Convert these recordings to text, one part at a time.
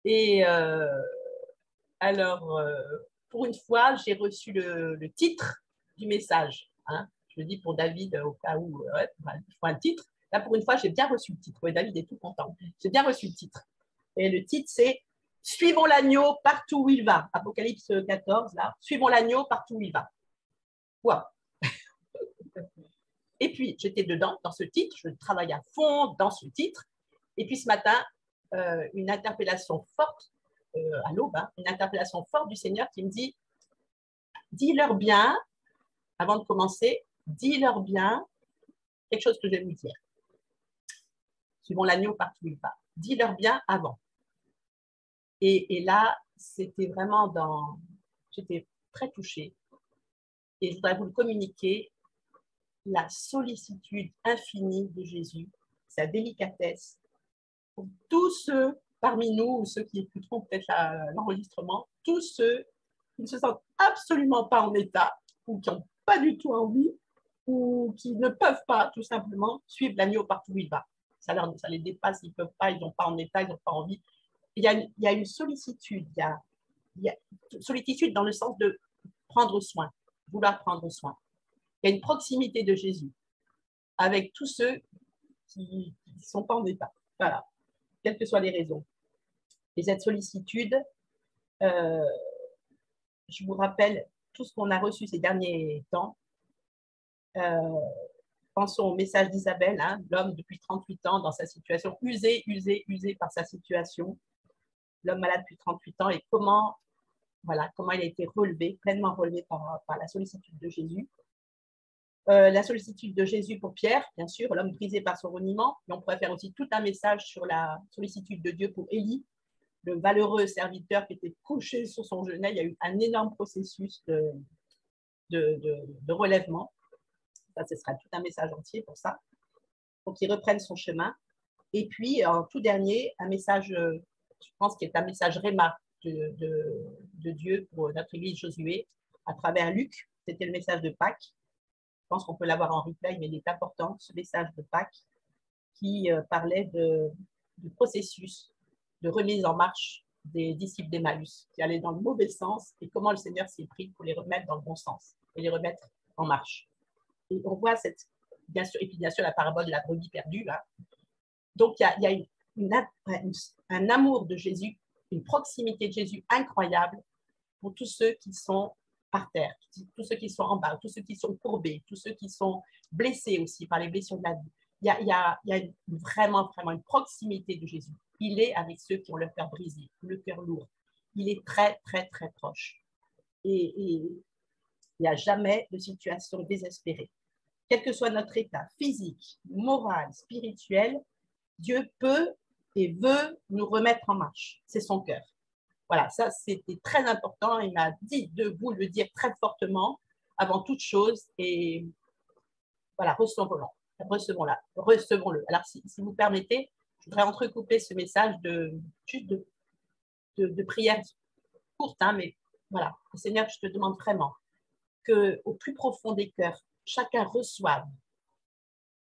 Et alors, pour une fois, j'ai reçu le titre du message. Hein. Je le dis pour David au cas où il faut un titre. Là, pour une fois, j'ai bien reçu le titre. Oui, David est tout content. J'ai bien reçu le titre. Et le titre, c'est « Suivons l'agneau partout où il va ». Apocalypse 14, là. « Suivons l'agneau partout où il va ». Wow. Et puis, j'étais dedans, dans ce titre. Je travaille à fond dans ce titre. Et puis, ce matin, une interpellation forte, à l'aube, hein, une interpellation forte du Seigneur qui me dit « Dis-leur bien, avant de commencer, dis-leur bien quelque chose que je vais vous dire. Suivons l'agneau partout où il va. Dis-leur bien avant. » Et là, c'était vraiment dans... J'étais très touchée. Et je voudrais vous le communiquer, la sollicitude infinie de Jésus, sa délicatesse, pour tous ceux parmi nous, ou ceux qui écouteront peut-être l'enregistrement, tous ceux qui ne se sentent absolument pas en état, ou qui n'ont pas du tout envie, ou qui ne peuvent pas tout simplement suivre l'agneau partout où il va. Ça les dépasse, ils ne peuvent pas, ils n'ont pas en état, ils n'ont pas envie. Il y a une sollicitude, il y a sollicitude dans le sens de prendre soin, vouloir prendre soin. Il y a une proximité de Jésus avec tous ceux qui ne sont pas en état. Voilà, quelles que soient les raisons. Et cette sollicitude, je vous rappelle tout ce qu'on a reçu ces derniers temps. Pensons au message d'Isabelle, hein, l'homme depuis 38 ans dans sa situation, usé par sa situation, l'homme malade depuis 38 ans, et comment il a été relevé, pleinement relevé par la sollicitude de Jésus. La sollicitude de Jésus pour Pierre, bien sûr, l'homme brisé par son reniement. Et on pourrait faire aussi tout un message sur la sollicitude de Dieu pour Élie, le valeureux serviteur qui était couché sur son genet. Il y a eu un énorme processus de relèvement. Ça, ce sera tout un message entier pour ça, pour qu'il reprenne son chemin. Et puis, en tout dernier, un message, je pense qu'il est un message Réma de Dieu pour notre église Josué, à travers Luc. C'était le message de Pâques. Je pense qu'on peut l'avoir en replay, mais il est important, ce message de Pâques, qui parlait du processus de remise en marche des disciples d'Emmaüs, qui allaient dans le mauvais sens, et comment le Seigneur s'est pris pour les remettre dans le bon sens, et les remettre en marche. Et on voit bien sûr, et puis bien sûr la parabole de la brebis perdue, là. Donc il y a un amour de Jésus, une proximité de Jésus incroyable pour tous ceux qui sont par terre, tous ceux qui sont en bas, tous ceux qui sont courbés, tous ceux qui sont blessés aussi par les blessures de la vie. Il y a vraiment une proximité de Jésus. Il est avec ceux qui ont le cœur brisé, le cœur lourd. Il est très proche. Et il n'y a jamais de situation désespérée. Quel que soit notre état physique, moral, spirituel, Dieu peut et veut nous remettre en marche. C'est son cœur. Voilà, ça c'était très important. Il m'a dit de vous le dire très fortement avant toute chose. Et voilà, recevons-le. Alors, si vous permettez, je voudrais entrecouper ce message juste de prière courte, hein, mais voilà, Seigneur, je te demande vraiment qu'au plus profond des cœurs, chacun reçoive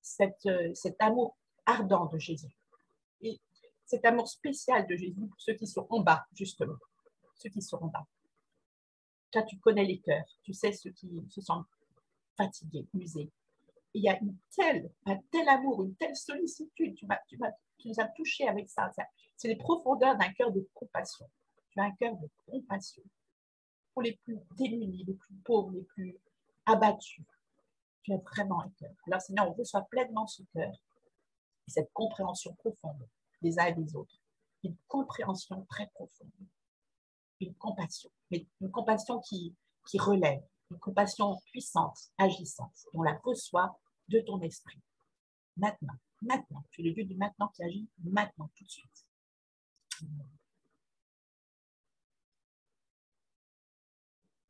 cet amour ardent de Jésus. Et cet amour spécial de Jésus pour ceux qui sont en bas, justement. Ceux qui sont en bas. Toi, tu connais les cœurs. Tu sais ceux qui se sentent fatigués, usés. Et il y a un tel amour, une telle sollicitude. Tu nous as touchés avec ça. C'est les profondeurs d'un cœur de compassion. Tu as un cœur de compassion pour les plus démunis, les plus pauvres, les plus abattus. Tu as vraiment un cœur. Alors, Seigneur, on reçoit pleinement ce cœur et cette compréhension profonde des uns et des autres. Une compréhension très profonde. Une compassion, mais une compassion qui relève, une compassion puissante, agissante. Et on la reçoit de ton esprit. Maintenant, tu es le Dieu du maintenant qui agit maintenant, tout de suite.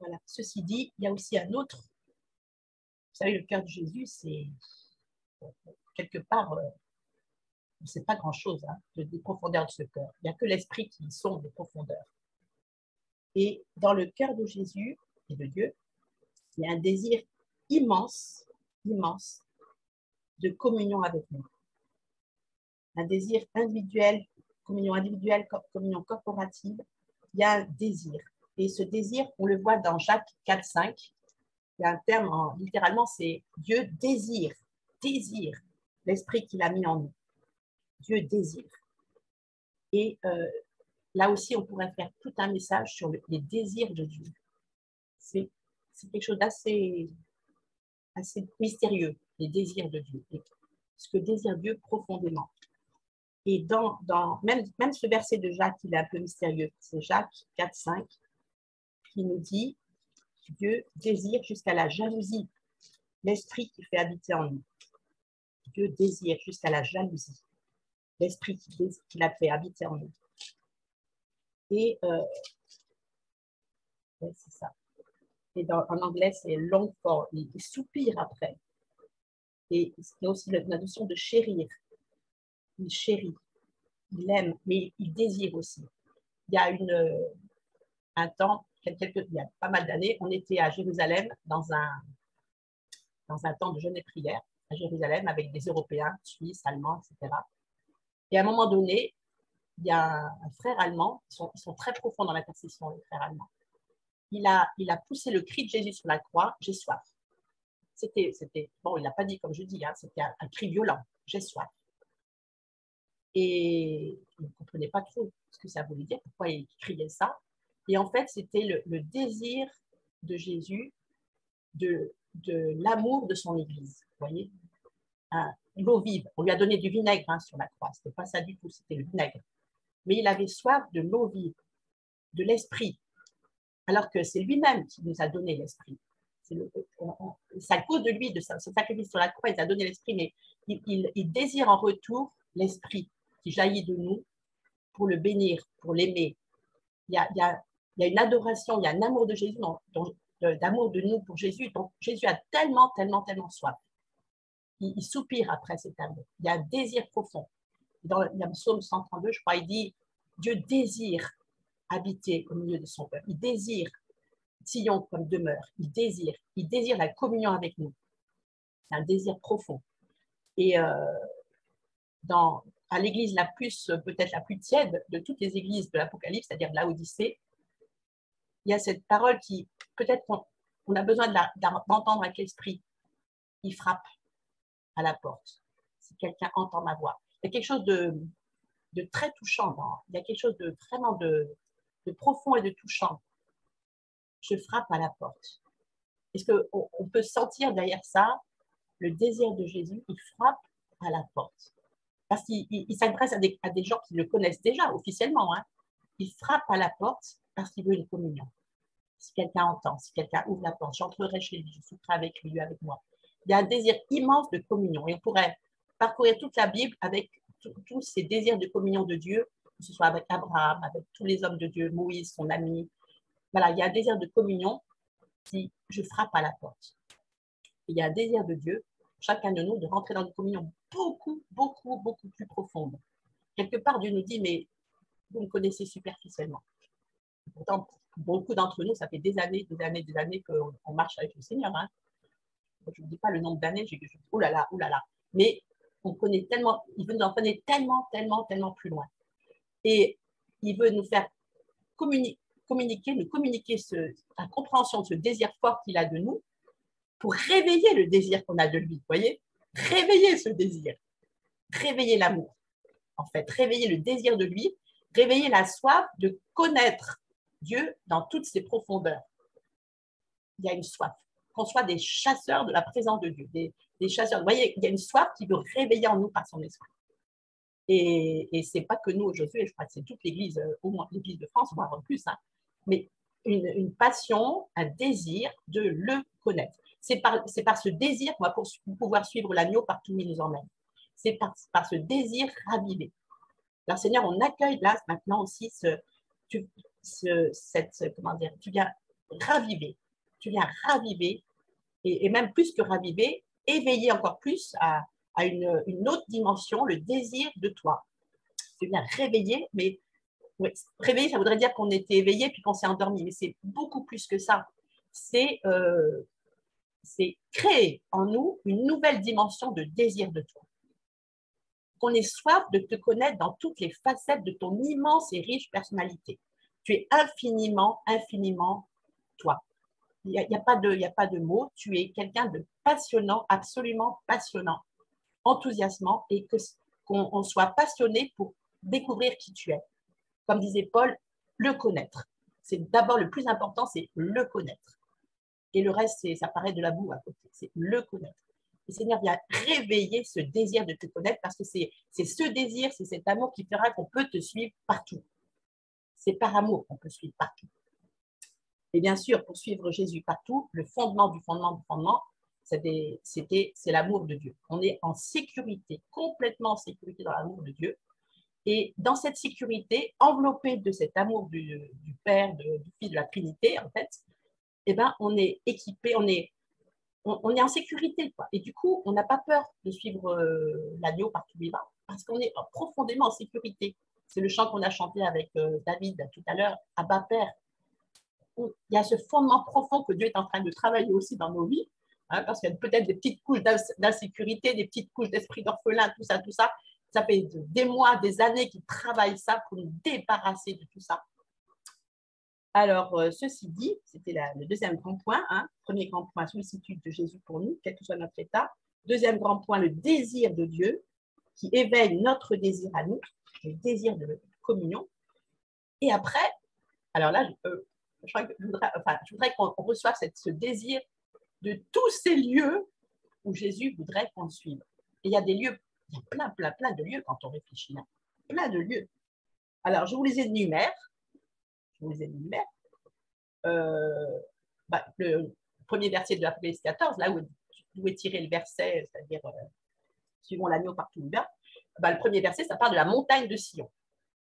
Voilà. Ceci dit, il y a aussi un autre. Vous savez, le cœur de Jésus, c'est quelque part, on ne sait pas grand-chose des profondeurs de ce cœur. Il n'y a que l'esprit qui sonde les profondeurs. Et dans le cœur de Jésus et de Dieu, il y a un désir immense de communion avec nous. Un désir individuel communion individuelle, communion corporative, il y a un désir. Et ce désir, on le voit dans Jacques 4,5. Il y a un terme, littéralement, c'est Dieu désire l'esprit qu'il a mis en nous. Dieu désire. Et là aussi, on pourrait faire tout un message sur les désirs de Dieu. C'est quelque chose d'assez mystérieux, les désirs de Dieu. Et ce que désire Dieu profondément. Et même ce verset de Jacques, il est un peu mystérieux. C'est Jacques 4,5 qui nous dit Dieu désire jusqu'à la jalousie l'esprit qui fait habiter en nous. Dieu désire jusqu'à la jalousie l'esprit qu'il a fait habiter en nous. Et ouais, c'est ça. Et en anglais, c'est long for. Il soupire après. Et il y a aussi la notion de chérir. Il chérit, il aime, mais il désire aussi. Il y a un temps, il y a pas mal d'années, on était à Jérusalem dans un temps de jeûne et prière à Jérusalem avec des Européens, Suisses, Allemands, etc. Et à un moment donné, il y a un frère allemand, ils sont très profonds dans l'intercession, les frères allemands. Il a poussé le cri de Jésus sur la croix, j'ai soif. Bon, il n'a pas dit comme je dis, hein, c'était un cri violent, j'ai soif. Et il ne comprenait pas trop ce que ça voulait dire, pourquoi il criait ça. Et en fait, c'était le désir de Jésus, de l'amour de son Église. Vous voyez, l'eau vive. On lui a donné du vinaigre sur la croix. Ce n'était pas ça du tout, c'était le vinaigre. Mais il avait soif de l'eau vive, de l'esprit, alors que c'est lui-même qui nous a donné l'esprit. C'est à cause de lui, de ce sacrifice sur la croix, il nous a donné l'esprit, mais il désire en retour l'esprit qui jaillit de nous pour le bénir, pour l'aimer. Il y a une adoration, il y a un amour de Jésus, d'amour de nous pour Jésus, dont Jésus a tellement, tellement, tellement soif. Il soupire après cet amour. Il y a un désir profond. Dans le psaume 132, je crois, il dit Dieu désire habiter au milieu de son peuple. Il désire Sion comme demeure. Il désire la communion avec nous. C'est un désir profond. Et à l'église peut-être la plus tiède de toutes les églises de l'Apocalypse, c'est-à-dire de Laodicée, il y a cette parole qui, peut-être qu'on a besoin d'entendre avec l'esprit. Il frappe à la porte. Si quelqu'un entend ma voix. Il y a quelque chose de très touchant. Il y a quelque chose de vraiment de profond et de touchant. Je frappe à la porte. Est-ce qu'on peut sentir derrière ça le désir de Jésus? Il frappe à la porte. Parce qu'il s'adresse à des gens qui le connaissent déjà officiellement. Hein. Il frappe à la porte parce qu'il veut une communion. Si quelqu'un entend, si quelqu'un ouvre la porte, j'entrerai chez lui, je souperai avec lui, avec moi. Il y a un désir immense de communion. Et on pourrait parcourir toute la Bible avec tous ces désirs de communion de Dieu, que ce soit avec Abraham, avec tous les hommes de Dieu, Moïse, son ami. Voilà, il y a un désir de communion si je frappe à la porte. Il y a un désir de Dieu, chacun de nous, de rentrer dans une communion beaucoup, beaucoup, beaucoup plus profonde. Quelque part, Dieu nous dit, mais vous me connaissez superficiellement. Pourtant, beaucoup d'entre nous, ça fait des années qu'on marche avec le Seigneur. Hein. Je ne vous dis pas le nombre d'années, je dis, oh là là, oh là là. Mais on connaît tellement, il veut nous en connaître tellement, tellement, tellement plus loin. Et il veut nous faire communiquer la compréhension de ce désir fort qu'il a de nous pour réveiller le désir qu'on a de lui. Vous voyez? Réveiller ce désir. Réveiller l'amour. En fait, réveiller le désir de lui, réveiller la soif de connaître Dieu dans toutes ses profondeurs. Il y a une soif. Qu'on soit des chasseurs de la présence de Dieu, des chasseurs. Vous voyez, il y a une soif qui veut réveiller en nous par son esprit. Et ce n'est pas que nous aujourd'hui, je crois que c'est toute l'Église, au moins l'Église de France, voire en plus, hein, mais une passion, un désir de le connaître. C'est par ce désir qu'on va pouvoir suivre l'agneau partout où il nous emmène. C'est par ce désir ravivé. Alors Seigneur, on accueille là maintenant aussi comment dire, tu viens raviver, et même plus que raviver, éveiller encore plus à une autre dimension, le désir de toi. Tu viens réveiller, mais ouais, réveiller, ça voudrait dire qu'on était éveillé puis qu'on s'est endormi, mais c'est beaucoup plus que ça. C'est créer en nous une nouvelle dimension de désir de toi. qu'on ait soif de te connaître dans toutes les facettes de ton immense et riche personnalité. Tu es infiniment, infiniment toi. Il n'y a pas de mots. Tu es quelqu'un de passionnant, absolument passionnant, enthousiasmant, et qu'on soit passionné pour découvrir qui tu es. Comme disait Paul, le connaître. C'est d'abord le plus important, c'est le connaître. Et le reste, ça paraît de la boue à côté. C'est le connaître. Le Seigneur vient réveiller ce désir de te connaître parce que c'est ce désir, c'est cet amour qui fera qu'on peut te suivre partout. C'est par amour qu'on peut suivre partout. Et bien sûr, pour suivre Jésus partout, le fondement du fondement du fondement, c'est l'amour de Dieu. On est en sécurité, complètement en sécurité dans l'amour de Dieu. Et dans cette sécurité, enveloppée de cet amour du Père, du Fils, de la Trinité, en fait, eh ben, on est équipé, on est en sécurité, quoi. Et du coup, on n'a pas peur de suivre l'agneau partout où il va, parce qu'on est profondément en sécurité. C'est le chant qu'on a chanté avec David tout à l'heure, Abba Père. Il y a ce fondement profond que Dieu est en train de travailler aussi dans nos vies, hein, parce qu'il y a peut-être des petites couches d'insécurité, des petites couches d'esprit d'orphelin, tout ça, tout ça. Ça fait des mois, des années qu'il travaille ça pour nous débarrasser de tout ça. Alors, ceci dit, c'était le deuxième grand point. Hein. Premier grand point, sollicitude de Jésus pour nous, quel que soit notre état. Deuxième grand point, le désir de Dieu qui éveille notre désir à nous, le désir de communion. Et après, alors là, je voudrais qu'on reçoive ce désir de tous ces lieux où Jésus voudrait qu'on le suive. Et il y a des lieux, il y a plein de lieux quand on réfléchit. Hein. Plein de lieux. Alors, je vous les énumère. Le premier verset de l'Apocalypse 14, là où est tiré le verset, c'est-à-dire suivons l'agneau partout où il va, le premier verset, ça parle de la montagne de Sion.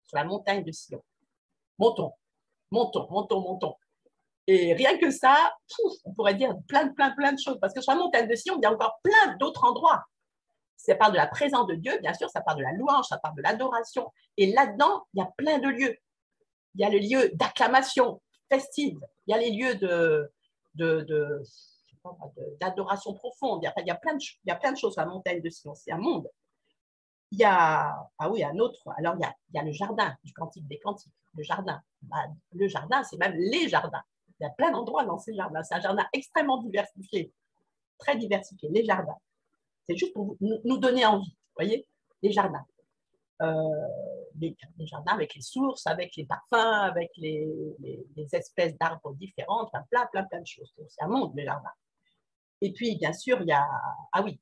Sur la montagne de Sion. Montons. Et rien que ça, on pourrait dire plein de choses. Parce que sur la montagne de Sion, il y a encore plein d'autres endroits. Ça parle de la présence de Dieu, bien sûr, ça parle de la louange, ça parle de l'adoration. Et là-dedans, il y a plein de lieux. Il y a le lieu d'acclamation festive. Il y a les lieux d'adoration profonde. Il y a plein de choses sur la montagne de Sion. C'est un monde. Il y a, un autre. Alors, il y a le jardin du Cantique des Cantiques. Le jardin. Le jardin, c'est même les jardins. Il y a plein d'endroits dans ces jardins. C'est un jardin extrêmement diversifié. Très diversifié. Les jardins. C'est juste pour nous donner envie. Vous voyez, les jardins. Les jardins avec les sources, avec les parfums, avec les espèces d'arbres différentes, enfin, plein de choses. C'est un monde, les jardins. Et puis, bien sûr, il y a, il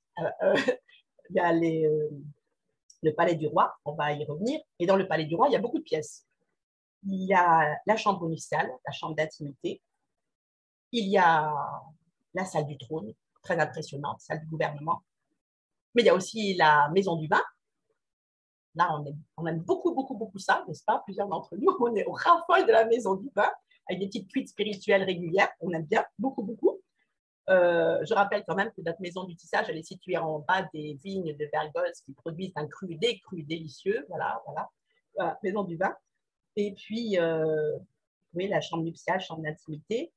y a le palais du roi, on va y revenir. Et dans le palais du roi, il y a beaucoup de pièces. Il y a la chambre nuptiale, la chambre d'intimité. Il y a la salle du trône, très impressionnante, salle du gouvernement. Mais il y a aussi la maison du vin. Là, on aime beaucoup ça, n'est-ce pas? Plusieurs d'entre nous, on est au raffole de la maison du vin, avec des petites cuites spirituelles régulières. On aime bien, beaucoup. Je rappelle quand même que notre maison du tissage, elle est située en bas des vignes de Vergos qui produisent des crus délicieux. Voilà, maison du vin. Et puis, oui, la chambre nuptiale, chambre d'intimité.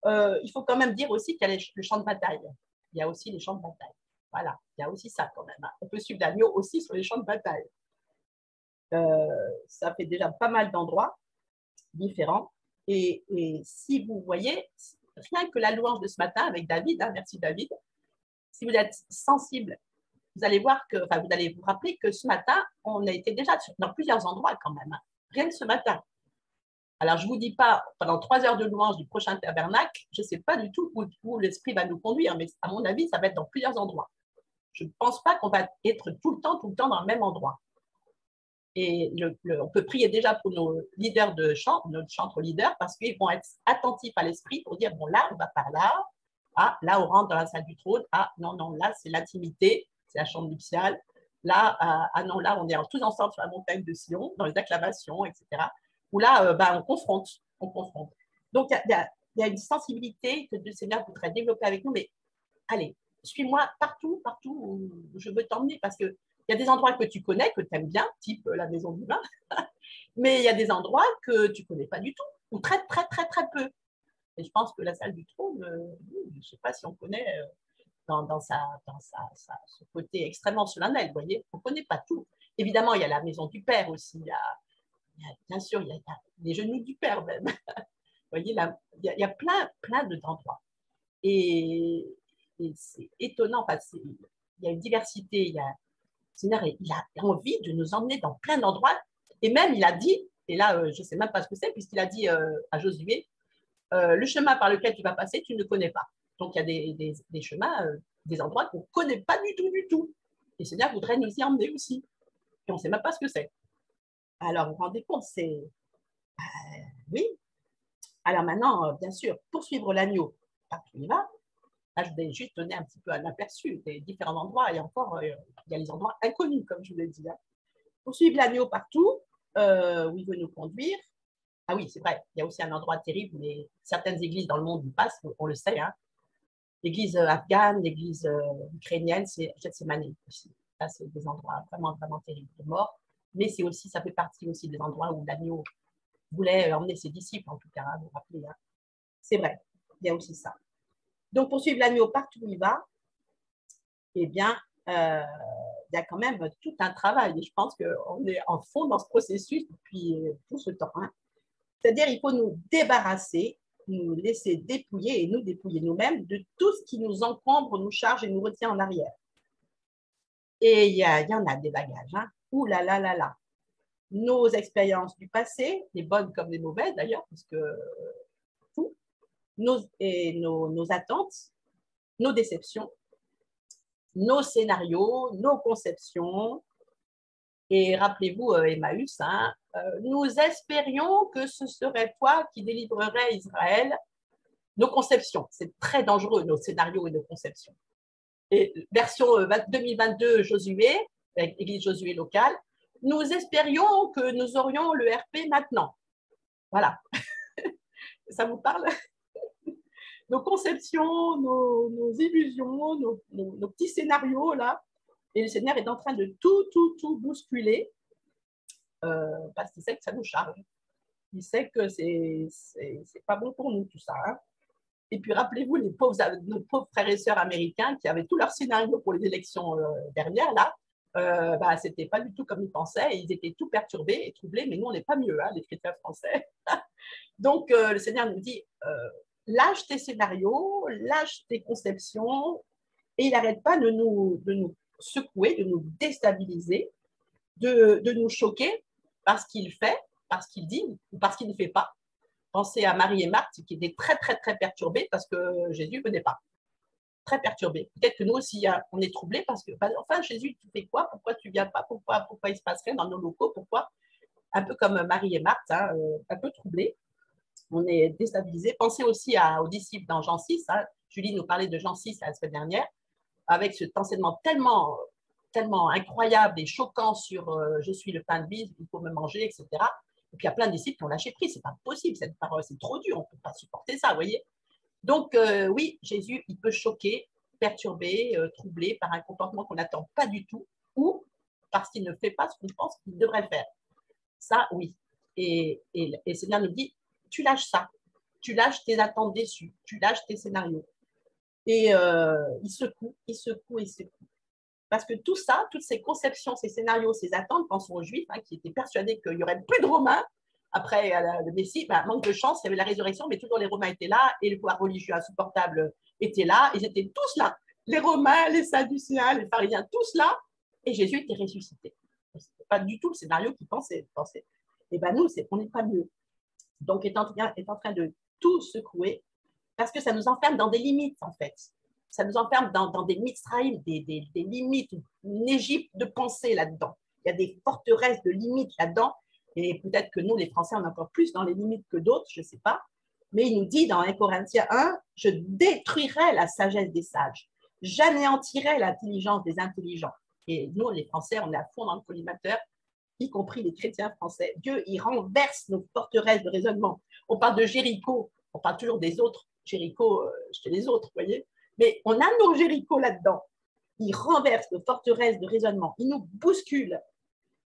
Il faut quand même dire aussi qu'il y a le champ de bataille. Il y a aussi les champs de bataille. Voilà, il y a aussi ça quand même. Hein. On peut suivre l'agneau aussi sur les champs de bataille. Ça fait déjà pas mal d'endroits différents. Et si vous voyez, rien que la louange de ce matin avec David, hein, merci David, si vous êtes sensible, vous allez voir que, vous allez vous rappeler que ce matin, on a été déjà dans plusieurs endroits quand même, hein, rien que ce matin. Alors, je ne vous dis pas, pendant 3 heures de louange du prochain tabernacle, je ne sais pas du tout où l'Esprit va nous conduire, mais à mon avis, ça va être dans plusieurs endroits. Je ne pense pas qu'on va être tout le temps dans le même endroit. Et on peut prier déjà pour nos leaders de chant, nos chantres leaders, parce qu'ils vont être attentifs à l'esprit pour dire, bon là, on va par là, ah, là, on rentre dans la salle du trône, ah, non, là, c'est l'intimité, c'est la chambre nuptiale, là, ah non, là, on est tous ensemble sur la montagne de Sion, dans les acclamations, etc. Où là, on confronte. Donc, il y a une sensibilité que le Seigneur voudrait développer avec nous, mais allez, suis-moi partout où je veux t'emmener, parce que il y a des endroits que tu connais, que tu aimes bien, type la maison du vin, mais il y a des endroits que tu ne connais pas du tout, ou très peu. Et je pense que la salle du trône, je ne sais pas si on connaît ce côté extrêmement solennel, vous voyez. On ne connaît pas tout. Évidemment, il y a la maison du Père aussi, bien sûr, il y a les genoux du Père même. Vous voyez, là, il y a plein d'endroits. Et c'est étonnant parce qu'il y a une diversité. Il a envie de nous emmener dans plein d'endroits. Et même, il a dit, et là, je ne sais même pas ce que c'est, puisqu'il a dit à Josué, le chemin par lequel tu vas passer, tu ne le connais pas. Donc, il y a des chemins, des endroits qu'on ne connaît pas du tout. Et Seigneur voudrait nous y emmener aussi. Et on ne sait même pas ce que c'est. Alors, vous vous rendez compte, c'est... oui. Alors maintenant, bien sûr, pour suivre l'agneau, partout il va. Là, je voulais juste donner un petit peu un aperçu des différents endroits. Et encore, il y a les endroits inconnus, comme je vous l'ai dit. Hein. Pour suivre l'agneau partout, où il veut nous conduire. Ah oui, c'est vrai, il y a aussi un endroit terrible, mais certaines églises dans le monde y passent, on le sait. Hein. L'église afghane, l'église ukrainienne, c'est Gethsemane aussi. Là, c'est des endroits vraiment terribles de mort. Mais c'est aussi, ça fait partie aussi des endroits où l'agneau voulait emmener ses disciples, en tout cas, hein, vous vous rappelez. Hein. C'est vrai, il y a aussi ça. Donc, pour suivre l'agneau partout où il va, eh bien, il y a quand même tout un travail. Et je pense qu'on est en fond dans ce processus depuis tout ce temps. Hein. C'est-à-dire, il faut nous débarrasser, nous laisser dépouiller et nous dépouiller nous-mêmes de tout ce qui nous encombre, nous charge et nous retient en arrière. Et il y en a des bagages. Hein. Ouh là là là là. Nos expériences du passé, les bonnes comme les mauvaises d'ailleurs, parce que tout, nos attentes, nos déceptions, nos scénarios, nos conceptions. Et rappelez-vous, Emmaüs, hein, nous espérions que ce serait toi qui délivrerais Israël. Nos conceptions, c'est très dangereux, nos scénarios et nos conceptions. Et version 2022 Josué, avec l'église Josué locale, nous espérions que nous aurions le RP maintenant. Voilà. Ça vous parle? Nos conceptions, nos illusions, nos petits scénarios, là. Et le Seigneur est en train de tout bousculer parce qu'il sait que ça nous charge. Il sait que c'est pas bon pour nous, tout ça. Hein. Et puis, rappelez-vous, nos pauvres frères et sœurs américains qui avaient tout leur scénario pour les élections dernières, là, c'était pas du tout comme ils pensaient. Ils étaient tout perturbés et troublés, mais nous, on n'est pas mieux, hein, les chrétiens français. Donc, le Seigneur nous dit, lâche tes scénarios, lâche tes conceptions, et il n'arrête pas de nous secouer, de nous déstabiliser, de nous choquer parce qu'il fait, parce qu'il dit, ou parce qu'il ne fait pas. Pensez à Marie et Marthe qui étaient très perturbées parce que Jésus ne venait pas. Très perturbés. Peut-être que nous aussi, hein, on est troublés parce que, enfin, Jésus, tu fais quoi? Pourquoi tu ne viens pas? Pourquoi il se passe rien dans nos locaux? Pourquoi? Un peu comme Marie et Marthe, hein, un peu troublés. On est déstabilisés. Pensez aussi aux disciples dans Jean 6. Hein. Julie nous parlait de Jean 6 la semaine dernière, avec cet enseignement tellement incroyable et choquant sur je suis le pain de vie, il faut me manger, etc. Et puis il y a plein de disciples qui ont lâché prise. C'est pas possible, cette parole, c'est trop dur, on ne peut pas supporter ça, vous voyez. Donc, oui, Jésus, il peut choquer, perturber, troubler par un comportement qu'on n'attend pas du tout ou parce qu'il ne fait pas ce qu'on pense qu'il devrait faire. Ça, oui. Et Seigneur nous dit, tu lâches ça. Tu lâches tes attentes déçues. Tu lâches tes scénarios. Et il secoue. Parce que tout ça, toutes ces conceptions, ces scénarios, ces attentes, pensons aux Juifs, hein, qui étaient persuadés qu'il n'y aurait plus de Romains après le Messie, manque de chance, il y avait la résurrection, mais toujours les Romains étaient là et le pouvoir religieux insupportable était là. Ils étaient tous là. Les Romains, les Sadducéens, les pharisiens, tous là. Et Jésus était ressuscité. Ce n'était pas du tout le scénario qu'ils pensaient. Et bien nous, on n'est pas mieux. Donc, est en train de tout secouer parce que ça nous enferme dans des limites, en fait. Ça nous enferme dans des mitzraïm, des limites, une Égypte de pensée là-dedans. Il y a des forteresses de limites là-dedans. Et peut-être que nous, les Français, on est encore plus dans les limites que d'autres, je ne sais pas. Mais il nous dit dans 1 Corinthiens 1, je détruirai la sagesse des sages. J'anéantirai l'intelligence des intelligents. Et nous, les Français, on est à fond dans le collimateur, y compris les chrétiens français. Dieu, il renverse nos forteresses de raisonnement. On parle de Jéricho, on parle toujours des autres. Jéricho, chez les autres, vous voyez. Mais on a nos Jéricho là-dedans. Il renverse nos forteresses de raisonnement. Il nous bouscule.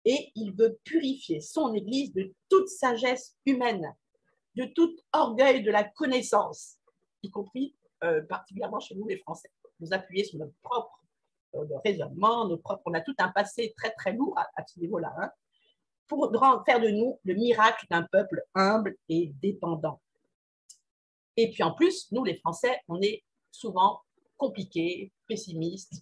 Et il veut purifier son Église de toute sagesse humaine, de tout orgueil de la connaissance, y compris particulièrement chez nous les Français. nous appuyer sur notre propre raisonnement, on a tout un passé très, très lourd à ce niveau-là, hein, pour faire de nous le miracle d'un peuple humble et dépendant. Et puis en plus, nous, les Français, on est souvent compliqués, pessimistes,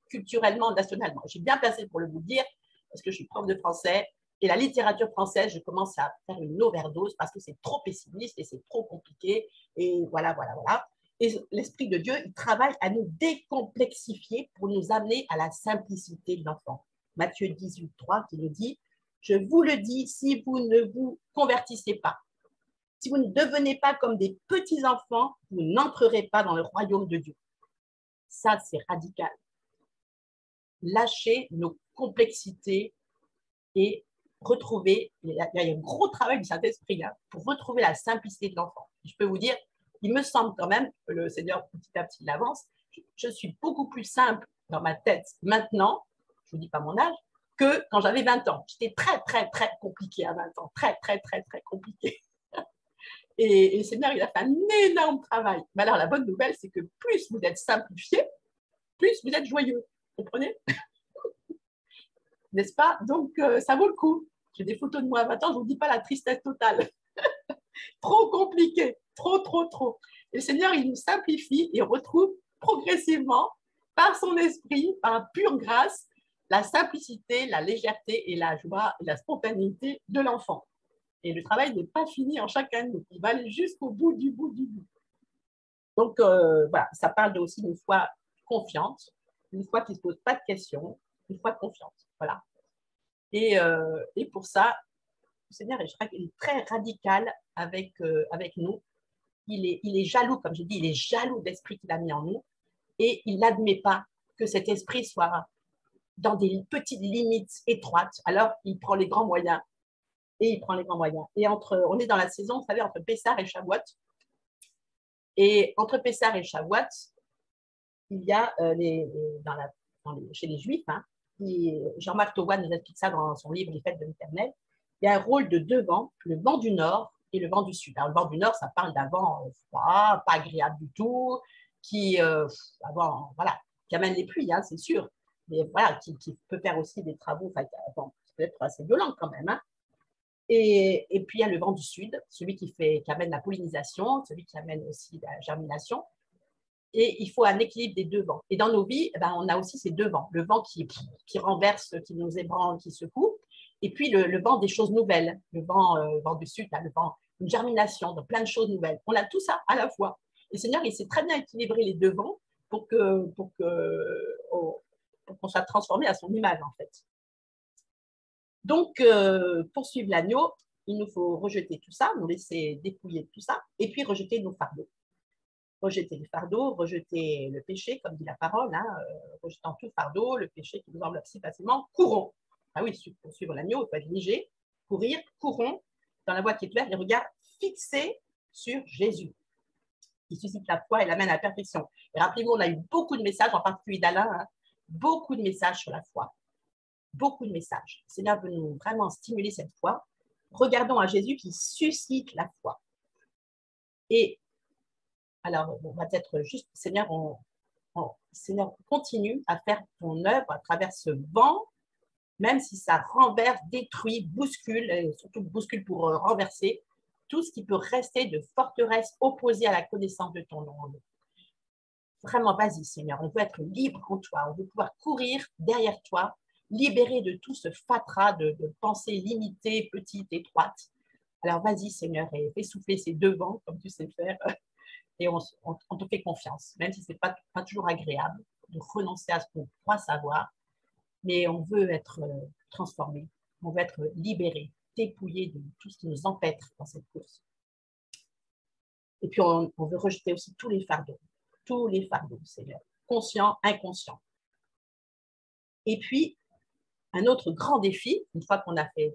culturellement, nationalement. J'ai bien placé pour vous dire, parce que je suis prof de français, et la littérature française, je commence à faire une overdose parce que c'est trop pessimiste et c'est trop compliqué. Et voilà, voilà, voilà. Et l'Esprit de Dieu, il travaille à nous décomplexifier pour nous amener à la simplicité de l'enfant. Matthieu 18, 3 qui nous dit, je vous le dis, si vous ne vous convertissez pas, si vous ne devenez pas comme des petits enfants, vous n'entrerez pas dans le royaume de Dieu. Ça, c'est radical. Lâcher nos complexités et retrouver, il y a un gros travail du Saint-Esprit, hein, pour retrouver la simplicité de l'enfant. Je peux vous dire, il me semble quand même que le Seigneur, petit à petit, il avance. Je suis beaucoup plus simple dans ma tête maintenant, je ne vous dis pas mon âge, que quand j'avais 20 ans. J'étais très, très, très compliqué à 20 ans. Très, très, très, très compliqué. Et le Seigneur, il a fait un énorme travail. Mais alors, la bonne nouvelle, c'est que plus vous êtes simplifié, plus vous êtes joyeux. Vous comprenez? N'est-ce pas? Donc, ça vaut le coup. J'ai des photos de moi à 20 ans, je ne vous dis pas la tristesse totale. Trop compliqué, trop, trop, trop. Et le Seigneur, il nous simplifie et on retrouve progressivement, par son esprit, par pure grâce, la simplicité, la légèreté et la joie et la spontanéité de l'enfant. Et le travail n'est pas fini en chacun de nous. Il va aller jusqu'au bout du bout du bout. Donc, voilà, ça parle aussi d'une foi confiante, une foi qui ne se pose pas de questions, une foi confiante. Voilà. Et pour ça, le Seigneur est très radical avec nous. Il est jaloux, comme je dis, il est jaloux de l'esprit qu'il a mis en nous. Et il n'admet pas que cet esprit soit dans des petites limites étroites. Alors, il prend les grands moyens. Et il prend les grands moyens. Et on est dans la saison, vous savez, entre Pessah et Shavuot. Et entre Pessah et Shavuot, il y a chez les Juifs, hein, Jean-Marc Taugoin nous explique ça dans son livre Les Fêtes de l'Éternel, il y a un rôle de deux vents, le vent du nord et le vent du sud. Alors, le vent du nord, ça parle d'un vent froid, pas agréable du tout, qui amène les pluies, hein, c'est sûr, mais voilà, qui peut faire aussi des travaux, bon, ça peut être assez violent quand même, hein. Et puis, il y a le vent du sud, celui qui amène la pollinisation, celui qui amène aussi la germination. Et il faut un équilibre des deux vents. Et dans nos vies, on a aussi ces deux vents. Le vent qui renverse, qui nous ébranle, qui secoue. Et puis, le vent des choses nouvelles. Le vent du sud, le vent d'une germination, de plein de choses nouvelles. On a tout ça à la fois. Et le Seigneur, il sait très bien équilibrer les deux vents pour qu'on soit transformé à son image, en fait. Donc, pour suivre l'agneau, il nous faut rejeter tout ça, nous laisser dépouiller de tout ça, et puis rejeter nos fardeaux. Rejeter les fardeaux, rejeter le péché, comme dit la parole, hein, rejetant tout fardeau, le péché qui nous enveloppe si facilement, courons. Ah oui, pour suivre l'agneau, il faut être léger, courir, courons, dans la voie qui est claire, les regards fixés sur Jésus, qui suscite la foi et l'amène à la perfection. Et rappelez-vous, on a eu beaucoup de messages, en particulier d'Alain, hein, beaucoup de messages sur la foi. Beaucoup de messages. Le Seigneur veut nous vraiment stimuler cette foi. Regardons à Jésus qui suscite la foi. Et alors, on va peut-être juste, Seigneur, Seigneur, continue à faire ton œuvre à travers ce vent, même si ça renverse, détruit, bouscule, et surtout bouscule pour renverser tout ce qui peut rester de forteresse opposée à la connaissance de ton nom. Vraiment, vas-y, Seigneur, on veut être libre en toi, on veut pouvoir courir derrière toi, libéré de tout ce fatras de pensées limitées, petites, étroites. Alors, vas-y, Seigneur, et fais souffler ces deux vents, comme tu sais faire, et on te fait confiance, même si ce n'est pas toujours agréable de renoncer à ce qu'on croit savoir, mais on veut être transformé, on veut être libéré, dépouillé de tout ce qui nous empêtre dans cette course. Et puis, on veut rejeter aussi tous les fardeaux, Seigneur, conscients, inconscients. Et puis, un autre grand défi, une fois qu'on a fait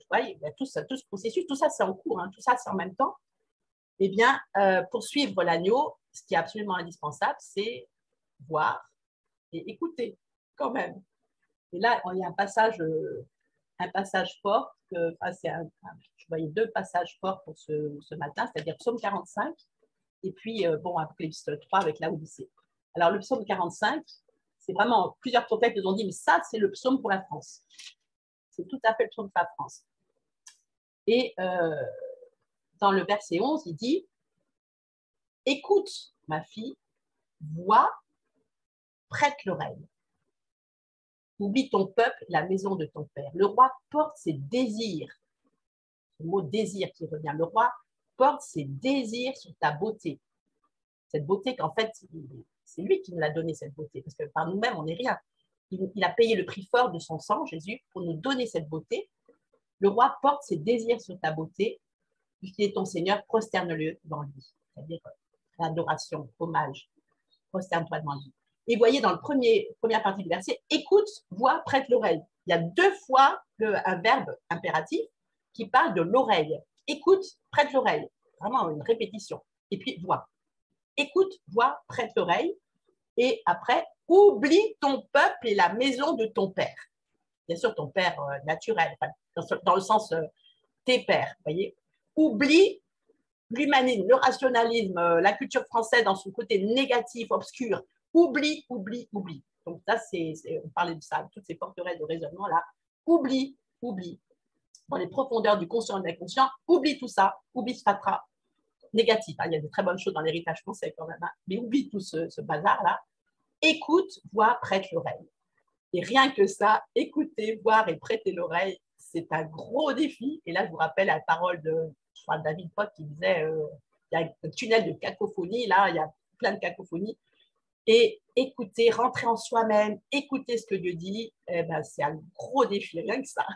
tout ce processus, tout ça c'est en cours, hein, tout ça c'est en même temps, eh bien, pour suivre l'agneau, ce qui est absolument indispensable, c'est voir et écouter quand même. Et là, il y a un passage fort, je voyais deux passages forts pour ce matin, c'est-à-dire Psaume 45, et puis, Apocalypse 3 avec la Odyssée. Alors, le psaume 45, c'est vraiment, plusieurs prophètes nous ont dit, mais ça, c'est le psaume pour la France. C'est tout à fait le psaume pour la France. Et dans le verset 11, il dit, écoute, ma fille, vois, prête l'oreille. Oublie ton peuple, la maison de ton père. Le roi porte ses désirs. Le mot désir qui revient. Le roi porte ses désirs sur ta beauté. Cette beauté qu'en fait, c'est lui qui nous l'a donné, cette beauté. Parce que par nous-mêmes, on n'est rien. Il a payé le prix fort de son sang, Jésus, pour nous donner cette beauté. Le roi porte ses désirs sur ta beauté. Puisqu'il est ton Seigneur, prosterne-le devant lui. C'est-à-dire l'adoration, hommage. Prosterne-toi devant lui. Et voyez dans la première partie du verset, écoute, vois, prête l'oreille. Il y a 2 fois un verbe impératif qui parle de l'oreille. Écoute, prête l'oreille. Vraiment une répétition. Et puis, vois. Écoute, vois, prête l'oreille. Et après, oublie ton peuple et la maison de ton père. Bien sûr, ton père naturel, dans le sens tes pères, voyez. Oublie l'humanisme, le rationalisme, la culture française dans son côté négatif, obscur. Oublie, oublie, oublie. Donc ça, on parlait de ça, toutes ces forteresses de raisonnement là. Oublie, oublie. Dans les profondeurs du conscient et de l'inconscient, oublie tout ça, oublie ce fatras négatif. Il y a de très bonnes choses dans l'héritage français quand même, mais oublie tout ce bazar là. Écoute, vois, prête l'oreille. Et rien que ça, écouter, voir et prêter l'oreille, c'est un gros défi. Et là, je vous rappelle la parole de David Pott qui disait il y a un tunnel de cacophonie, là, il y a plein de cacophonies. Et écouter, rentrer en soi-même, écouter ce que Dieu dit, eh ben, c'est un gros défi, rien que ça.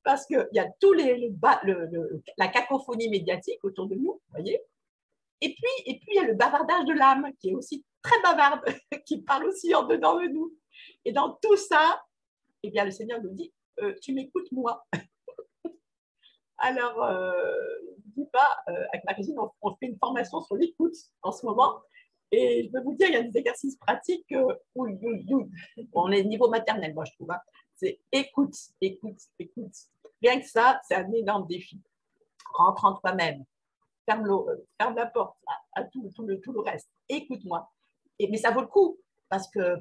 Parce qu'il y a tous la cacophonie médiatique autour de nous, vous voyez. Et puis, il y a le bavardage de l'âme, qui est aussi très bavarde, qui parle aussi en dedans de nous. Et dans tout ça, eh bien, le Seigneur nous dit, tu m'écoutes moi. Alors, dis pas, avec ma cousine, on fait une formation sur l'écoute en ce moment. Et je peux vous dire, il y a des exercices pratiques où on est niveau maternel, moi, je trouve. Hein. C'est écoute, écoute, écoute. Rien que ça, c'est un énorme défi. Rentre en toi-même. Ferme la porte à tout le reste. Écoute-moi. Mais ça vaut le coup parce que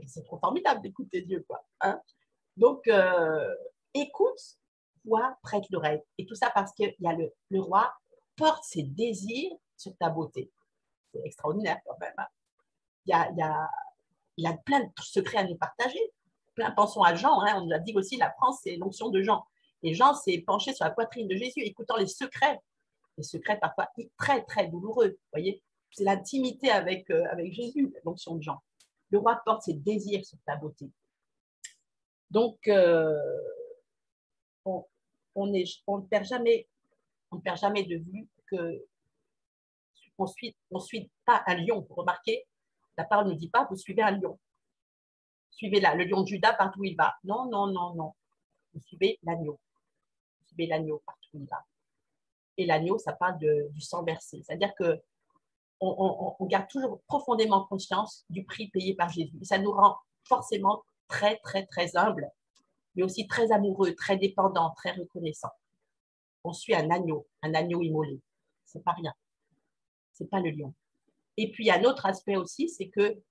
c'est trop formidable d'écouter Dieu, quoi. Hein. Donc, écoute, vois, prête l'oreille. Et tout ça parce qu'il y a le roi porte ses désirs sur ta beauté. C'est extraordinaire quand même. Hein. Il a plein de secrets à nous partager. Pensons à Jean, hein, on nous a dit aussi, la France, c'est l'onction de Jean. Et Jean s'est penché sur la poitrine de Jésus, écoutant les secrets parfois très, très douloureux. Vous voyez, c'est l'intimité avec Jésus, l'onction de Jean. Le roi porte ses désirs sur ta beauté. Donc, on ne perd jamais de vue qu'on ne suit pas un lion. Vous remarquez, la parole ne dit pas, vous suivez un lion. Suivez le lion de Juda partout où il va. Non, non, non, non. Vous suivez l'agneau. Vous suivez l'agneau partout où il va. Et l'agneau, ça parle du sang versé. C'est-à-dire que on garde toujours profondément conscience du prix payé par Jésus. Et ça nous rend forcément très, très, très humbles, mais aussi très amoureux, très dépendants, très reconnaissants. On suit un agneau immolé. C'est pas rien. C'est pas le lion. Et puis, il y a un autre aspect aussi, c'est que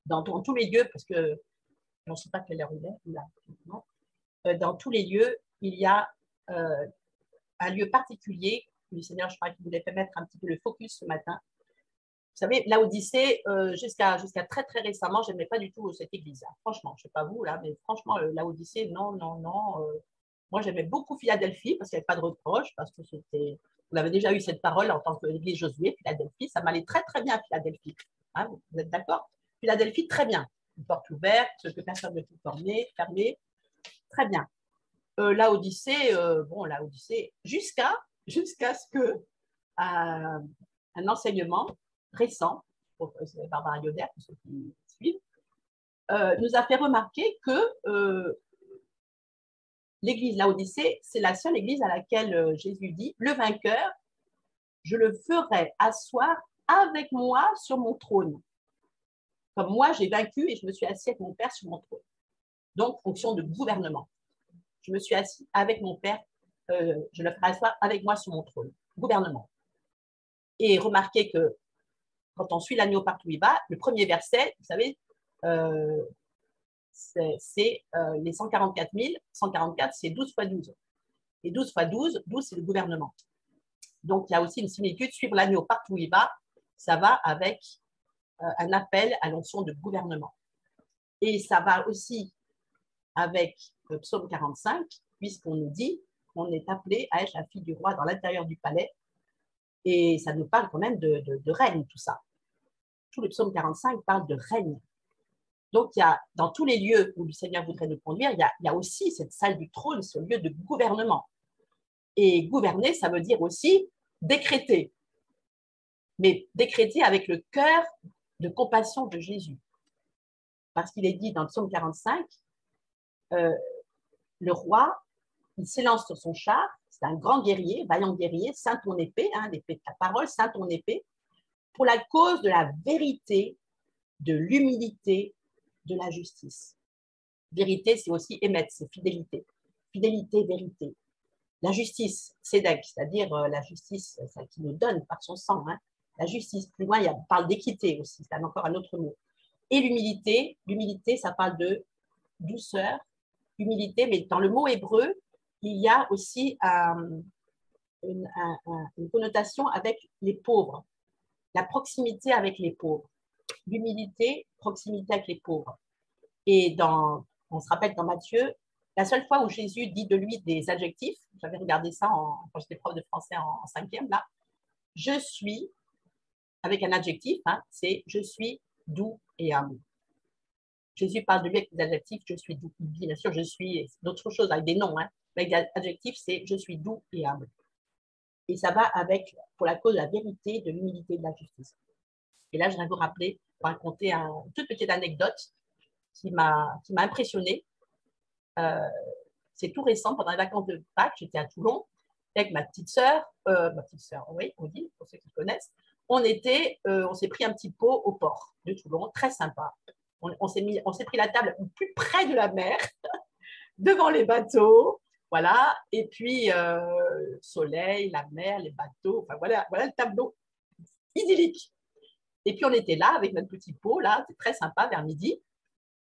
dans tous les lieux, parce que je ne sais pas quelle heure il est, là, dans tous les lieux, il y a un lieu particulier. Le Seigneur, je crois qu'il voulait faire mettre un petit peu le focus ce matin. Vous savez, l'Odyssée, jusqu'à très, très récemment, je n'aimais pas du tout cette église. Là. Franchement, je ne sais pas vous, là, mais franchement, l'Odyssée, non, non, non. Moi, j'aimais beaucoup Philadelphie parce qu'il n'y avait pas de reproche, parce que c'était. Vous avez déjà eu cette parole en tant que l'église Josué, Philadelphie. Ça m'allait très, très bien, Philadelphie. Hein, vous êtes d'accord? Philadelphie, très bien. Une porte ouverte, que personne ne peut fermer. Très bien. L'Odyssée, l'Odyssée, jusqu'à ce que un enseignement récent, Barbara Yoder, pour ceux qui suivent, nous a fait remarquer que l'église Laodicée, c'est la seule église à laquelle Jésus dit, le vainqueur, je le ferai asseoir avec moi sur mon trône. Comme moi, j'ai vaincu et je me suis assis avec mon Père sur mon trône. Donc, fonction de gouvernement. Je me suis assis avec mon Père, je le ferai asseoir avec moi sur mon trône. Gouvernement. Et remarquez que quand on suit l'agneau partout où il va, le premier verset, vous savez, c'est les 144 000. 144, c'est 12 fois 12. Et 12 fois 12, 12, c'est le gouvernement. Donc, il y a aussi une similitude. Suivre l'agneau partout où il va, ça va avec un appel à l'onction de gouvernement. Et ça va aussi avec le psaume 45, puisqu'on nous dit qu'on est appelé à être la fille du roi dans l'intérieur du palais. Et ça nous parle quand même de règne, tout ça. Tout le psaume 45 parle de règne. Donc, il y a, dans tous les lieux où le Seigneur voudrait nous conduire, il y a aussi cette salle du trône, ce lieu de gouvernement. Et gouverner, ça veut dire aussi décréter. Mais décréter avec le cœur de compassion de Jésus. Parce qu'il est dit dans le psaume 45, le roi, il s'élance sur son char, c'est un grand guerrier, vaillant guerrier, ceint ton épée, l'épée de ta parole, ceint ton épée, pour la cause de la vérité, de l'humilité, de la justice. Vérité, c'est aussi émettre, c'est fidélité. Fidélité, vérité. La justice, sédèque, c'est-à-dire la justice, celle qui nous donne par son sang. La justice, plus loin, on parle d'équité aussi, c'est encore un autre mot. Et l'humilité, ça parle de douceur, humilité, mais dans le mot hébreu, il y a aussi une connotation avec les pauvres, la proximité avec les pauvres. L'humilité, proximité avec les pauvres. Et on se rappelle dans Matthieu, la seule fois où Jésus dit de lui des adjectifs, j'avais regardé ça quand j'étais prof de français en 5e, là, je suis, avec un adjectif, c'est je suis doux et humble. Jésus parle de lui avec des adjectifs, je suis doux. Il dit bien sûr, je suis, d'autres choses avec des noms, mais avec des adjectifs, c'est je suis doux et humble. Et ça va avec, pour la cause de la vérité, de l'humilité, de la justice. Et là, je voudrais vous rappeler, pour raconter une toute petite anecdote qui m'a impressionnée. C'est tout récent, pendant les vacances de Pâques, j'étais à Toulon avec ma petite sœur, oui, on dit, pour ceux qui connaissent. On s'est pris un petit pot au port de Toulon, très sympa. On s'est pris la table plus près de la mer, devant les bateaux, voilà. Et puis, soleil, la mer, les bateaux, enfin voilà le tableau idyllique. Et puis, on était là avec notre petit pot, là, c'est très sympa, vers midi.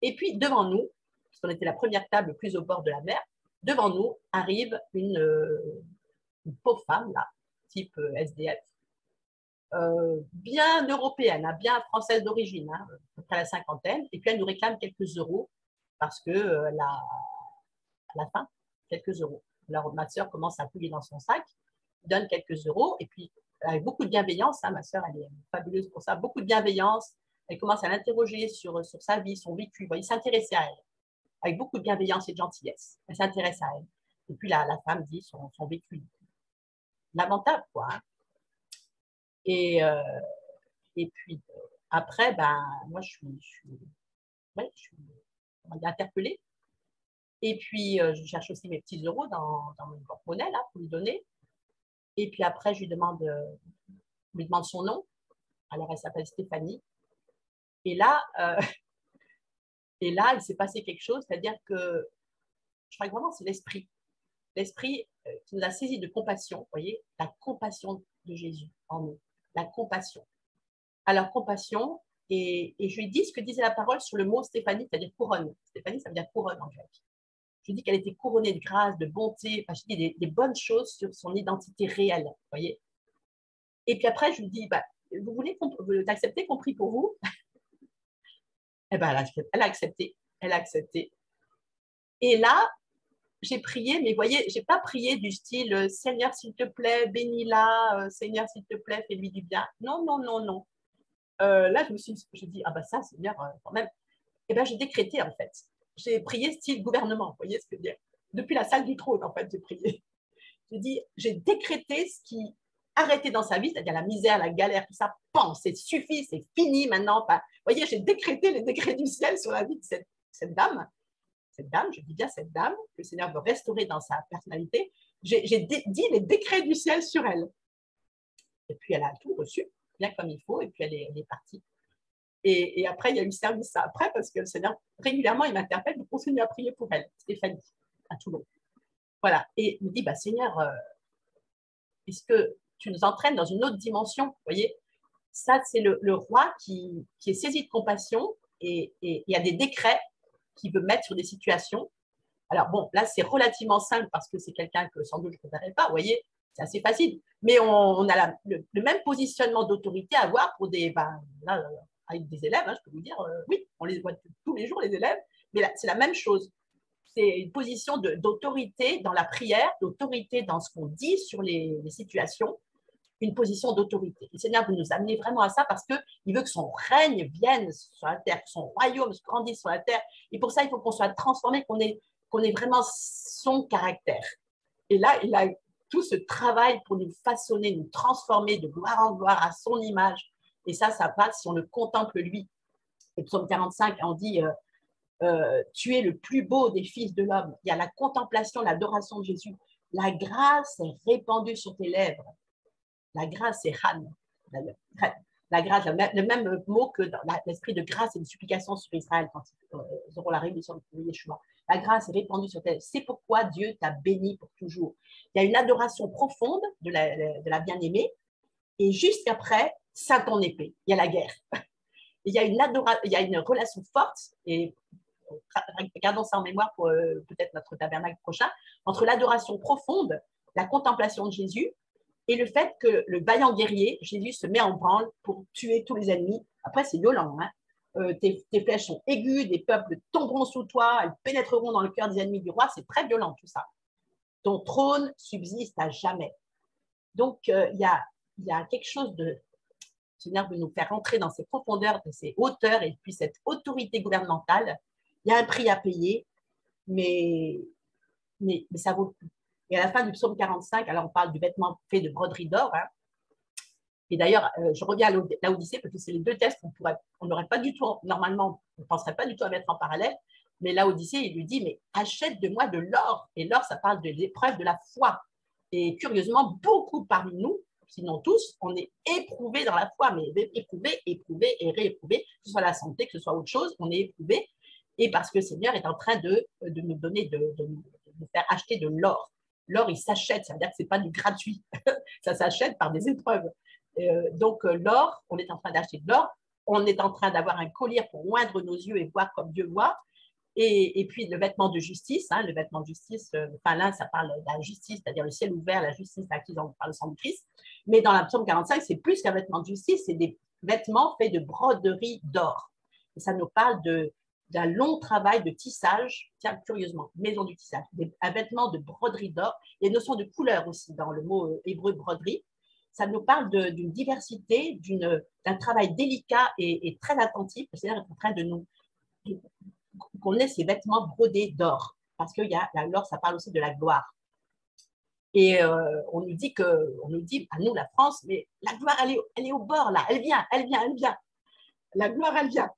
Et puis, devant nous, parce qu'on était la première table plus au bord de la mer, devant nous arrive une pauvre femme, là, type SDF, bien européenne, bien française d'origine, à peu près la cinquantaine, et puis elle nous réclame quelques euros parce que à la fin, quelques euros. Alors ma sœur commence à fouiller dans son sac, donne quelques euros, et puis avec beaucoup de bienveillance, ma sœur elle est fabuleuse pour ça, beaucoup de bienveillance, elle commence à l'interroger sur sa vie, son vécu, il s'intéressait à elle, avec beaucoup de bienveillance et de gentillesse, elle s'intéresse à elle. Et puis la femme dit son vécu. Lamentable, quoi. Et puis, après, moi, je suis interpellée. Et puis, je cherche aussi mes petits euros dans mon porte-monnaie, là, pour lui donner. Et puis après, je lui demande son nom. Alors, elle s'appelle Stéphanie. Et là, il s'est passé quelque chose, c'est-à-dire que je crois que vraiment, c'est l'esprit. L'esprit qui nous a saisi de compassion, vous voyez, la compassion de Jésus en nous. La compassion. Alors, compassion, et je lui dis ce que disait la parole sur le mot Stéphanie, c'est-à-dire couronne. Stéphanie, ça veut dire couronne en grec. Je lui dis qu'elle était couronnée de grâce, de bonté, enfin, je dis des bonnes choses sur son identité réelle, vous voyez. Et puis après, je lui dis, vous voulez accepter qu'on prie pour vous? Eh ben, elle a accepté, elle a accepté. Et là, j'ai prié, mais vous voyez, je n'ai pas prié du style Seigneur, s'il te plaît, bénis-la, Seigneur, s'il te plaît, fais-lui du bien. Non, non, non, non. Là, je dit, ça, Seigneur, quand même. Et bien, j'ai décrété, en fait. J'ai prié style gouvernement, vous voyez ce que je veux dire. Depuis la salle du trône, en fait, j'ai prié. J'ai décrété ce qui arrêtait dans sa vie, c'est-à-dire la misère, la galère, tout ça, c'est suffit, c'est fini maintenant. Enfin, vous voyez, j'ai décrété les décrets du ciel sur la vie de cette dame. Cette dame, je dis bien cette dame, que le Seigneur veut restaurer dans sa personnalité. J'ai dit les décrets du ciel sur elle. Et puis, elle a tout reçu, bien comme il faut, et puis elle est partie. Et après, il y a eu service après, parce que le Seigneur, régulièrement, il m'interpelle pour continuer à prier pour elle, Stéphanie, à Toulon. Voilà. Et il me dit, Seigneur, est-ce que tu nous entraînes dans une autre dimension? Vous voyez, Ça, c'est le roi qui est saisi de compassion et il y a des décrets qu'il veut mettre sur des situations. Alors bon, là, c'est relativement simple parce que c'est quelqu'un que sans doute je ne préparais pas, vous voyez, c'est assez facile. Mais on a le même positionnement d'autorité à avoir pour des, là, avec des élèves, hein, je peux vous dire, oui, on les voit tous les jours, les élèves, mais c'est la même chose. C'est une position d'autorité dans la prière, d'autorité dans ce qu'on dit sur les situations, une position d'autorité. Le Seigneur veut nous amener vraiment à ça parce qu'il veut que son règne vienne sur la terre, que son royaume grandisse sur la terre. Et pour ça, il faut qu'on soit transformé, qu'on ait vraiment son caractère. Et là, il a tout ce travail pour nous façonner, nous transformer de gloire en gloire à son image. Et ça passe si on le contemple lui. Et psaume 45, on dit tu es le plus beau des fils de l'homme. Il y a la contemplation, l'adoration de Jésus. La grâce est répandue sur tes lèvres. La grâce, c'est Han, d'ailleurs. La grâce, le même mot que dans l'esprit de grâce et de supplication sur Israël quand ils auront la révolution de Yeshua. La grâce est répandue sur tes. C'est pourquoi Dieu t'a béni pour toujours. Il y a une adoration profonde de la bien-aimée et juste après, ceint ton épée. Il y a la guerre. Il y a une relation forte et gardons ça en mémoire pour peut-être notre tabernacle prochain, entre l'adoration profonde, la contemplation de Jésus et le fait que le vaillant guerrier, Jésus, se met en branle pour tuer tous les ennemis. Après, c'est violent. Hein. Tes flèches sont aiguës, des peuples tomberont sous toi, elles pénétreront dans le cœur des ennemis du roi. C'est très violent tout ça. Ton trône subsiste à jamais. Donc, il y a quelque chose de... Le Seigneur veut nous faire entrer dans ces profondeurs, de ces hauteurs et puis cette autorité gouvernementale. Il y a un prix à payer, mais ça vaut le coup. Et à la fin du psaume 45, alors on parle du vêtement fait de broderie d'or. Hein. Et d'ailleurs, je reviens à l'Odyssée parce que c'est les deux textes qu'on n'aurait pas du tout, normalement, on ne penserait pas du tout à mettre en parallèle. Mais l'Odyssée, il lui dit, mais achète de moi de l'or. Et l'or, ça parle de l'épreuve de la foi. Et curieusement, beaucoup parmi nous, sinon tous, on est éprouvés dans la foi, mais éprouvés et rééprouvés, que ce soit la santé, que ce soit autre chose, on est éprouvés. Et parce que le Seigneur est en train de nous donner, de nous faire acheter de l'or. L'or, il s'achète, ça veut dire que ce n'est pas du gratuit. Ça s'achète par des épreuves. Donc, l'or, on est en train d'acheter de l'or. On est en train d'avoir un collier pour oindre nos yeux et voir comme Dieu voit. Et puis, le vêtement de justice. Hein, le vêtement de justice, là, ça parle de la justice, c'est-à-dire le ciel ouvert, la justice acquise par le sang du Christ. Mais dans la psaume 45, c'est plus qu'un vêtement de justice, c'est des vêtements faits de broderie d'or. Et ça nous parle d'un long travail de tissage, tiens, curieusement, maison du tissage, un vêtement de broderie d'or. Il y a une notion de couleur aussi dans le mot hébreu broderie. Ça nous parle d'une diversité, d'un travail délicat et très attentif. Le Seigneur est en train de nous qu'on ait ces vêtements brodés d'or, parce que l'or, ça parle aussi de la gloire. Et on nous dit, à nous, la France, mais la gloire, elle est au bord, là, elle vient. La gloire, elle vient.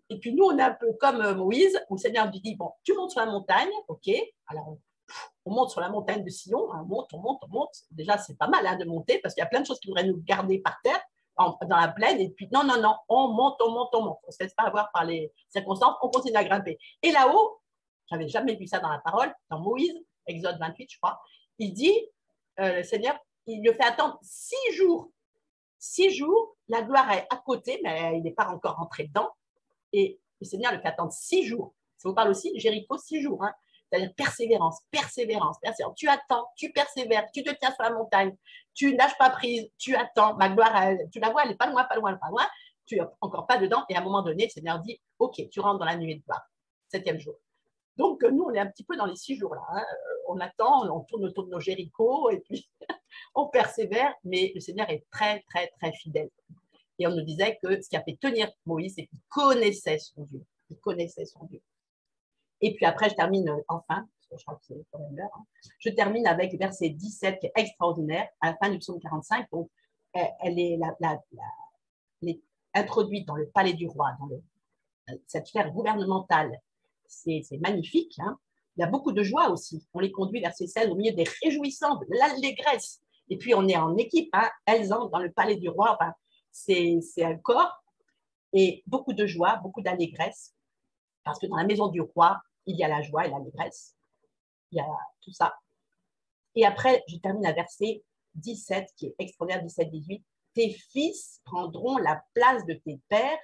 Et puis nous, on est un peu comme Moïse, où le Seigneur lui dit, bon, tu montes sur la montagne, ok, alors on monte sur la montagne de Sion, hein, on monte. Déjà, c'est pas mal hein, de monter, parce qu'il y a plein de choses qui voudraient nous garder par terre, dans la plaine, et puis non, on monte. On ne se laisse pas avoir par les circonstances, on continue à grimper. Et là-haut, j'avais jamais vu ça dans la parole, dans Moïse, Exode 28, je crois, il dit, le Seigneur, il le fait attendre 6 jours. 6 jours, la gloire est à côté, mais il n'est pas encore rentré dedans. Et le Seigneur le fait attendre 6 jours. Ça vous parle aussi de Jéricho, 6 jours. Hein. C'est-à-dire persévérance. Tu attends, tu persévères, tu te tiens sur la montagne, tu lâches pas prise, tu attends. Ma gloire, tu la vois, elle n'est pas loin. Tu n'es encore pas dedans. Et à un moment donné, le Seigneur dit, OK, tu rentres dans la nuée de gloire. 7e jour. Donc, nous, on est un petit peu dans les 6 jours là. Hein. On attend, on tourne autour de nos Jéricho et puis on persévère. Mais le Seigneur est très, très, très fidèle. Et on nous disait que ce qui a fait tenir Moïse, c'est qu'il connaissait son Dieu. Et puis après, je termine enfin, parce que je crois que c'est quand même l'heure, hein. Je termine avec le verset 17 qui est extraordinaire, à la fin du psaume 45. Donc, elle est introduite dans le palais du roi, dans cette sphère gouvernementale. C'est magnifique. Hein. Il y a beaucoup de joie aussi. On les conduit, verset 16, au milieu des réjouissances, de l'allégresse. Et puis, on est en équipe. Hein. Elles entrent dans le palais du roi. Enfin, c'est un corps et beaucoup de joie, beaucoup d'allégresse, parce que dans la maison du roi, il y a la joie et l'allégresse, il y a tout ça. Et après, je termine à verset 17, qui est extraordinaire, 17-18. tes fils prendront la place de tes pères,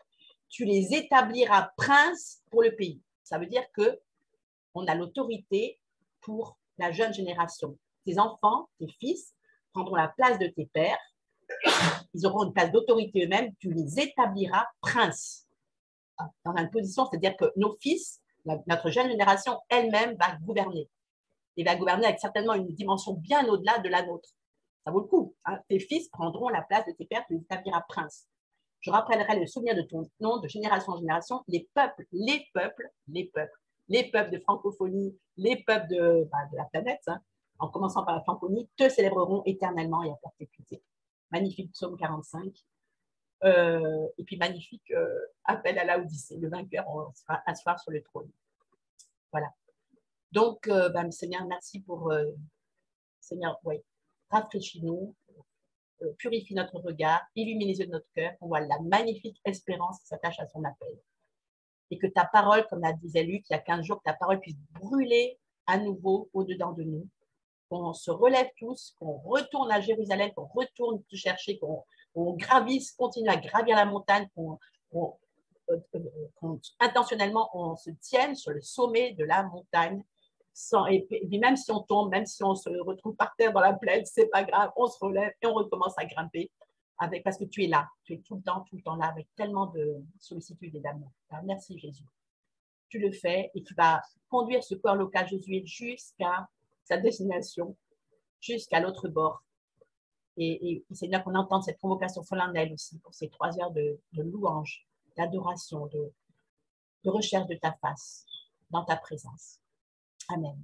tu les établiras princes pour le pays. Ça veut dire qu'on a l'autorité pour la jeune génération. Tes enfants, tes fils prendront la place de tes pères, ils auront une place d'autorité eux-mêmes, tu les établiras princes. Dans une position, c'est-à-dire que nos fils, notre jeune génération elle-même va gouverner. Et va gouverner avec certainement une dimension bien au-delà de la nôtre. Ça vaut le coup. Hein. Tes fils prendront la place de tes pères, tu les établiras princes. Je rappellerai le souvenir de ton nom de génération en génération, les peuples de francophonie, les peuples de la planète, hein, en commençant par la francophonie, te célébreront éternellement et à perpétuité. Magnifique psaume 45. Et puis magnifique appel à l'Odyssée. Le vainqueur sera asseoir sur le trône. Voilà. Donc, Seigneur, merci pour Seigneur, rafraîchis-nous, purifie notre regard, illumine les yeux de notre cœur, qu'on voit la magnifique espérance qui s'attache à son appel. Et que ta parole, comme l'a disait Luc il y a 15 jours, que ta parole puisse brûler à nouveau au-dedans de nous, qu'on se relève tous, qu'on retourne à Jérusalem, qu'on retourne te chercher, qu'on gravisse, continue à gravir la montagne, intentionnellement on se tienne sur le sommet de la montagne. Et puis même si on tombe, même si on se retrouve par terre dans la plaine, c'est pas grave, on se relève et on recommence à grimper parce que tu es là, tu es tout le temps là avec tellement de sollicitude et d'amour. Merci Jésus. Tu le fais et tu vas conduire ce corps local Josué jusqu'à sa destination, jusqu'à l'autre bord. Et Seigneur, qu'on entende cette convocation solennelle aussi pour ces 3 heures de louange, d'adoration, de recherche de ta face, dans ta présence. Amen.